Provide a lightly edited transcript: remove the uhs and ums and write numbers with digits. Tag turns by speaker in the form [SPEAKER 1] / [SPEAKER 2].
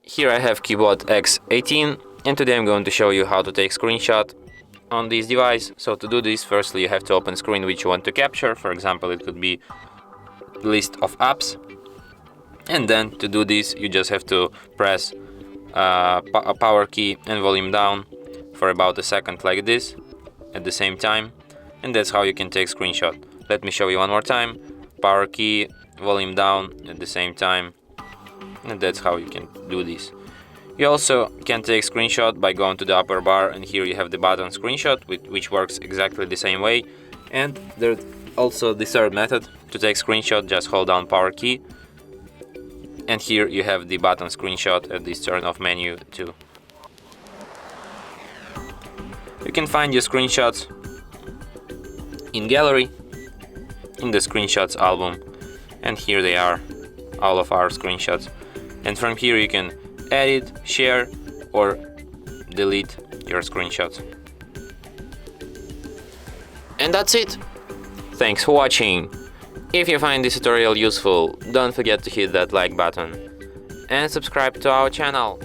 [SPEAKER 1] Here I have CUBOT X18, and today I'm going to show you how to take screenshot on this device. So to do this, firstly you have to open screen which you want to capture. For example, it could be list of apps, and then to do this you just have to press a power key and volume down for about a second like this at the same time, and that's how you can take screenshot. Let me show you one more time. Power key, volume down at the same time, and that's how you can do this. You also can take screenshot by going to the upper bar, and here you have the button screenshot, which works exactly the same way. And there's also the third method to take screenshot. Just hold down power key, and here you have the button screenshot at this turn off menu too. You can find your screenshots in gallery, in the screenshots album, and here they are, all of our screenshots. And from here you can edit, share, or delete your screenshots. And that's it! Thanks for watching! If you find this tutorial useful, don't forget to hit that like button and subscribe to our channel.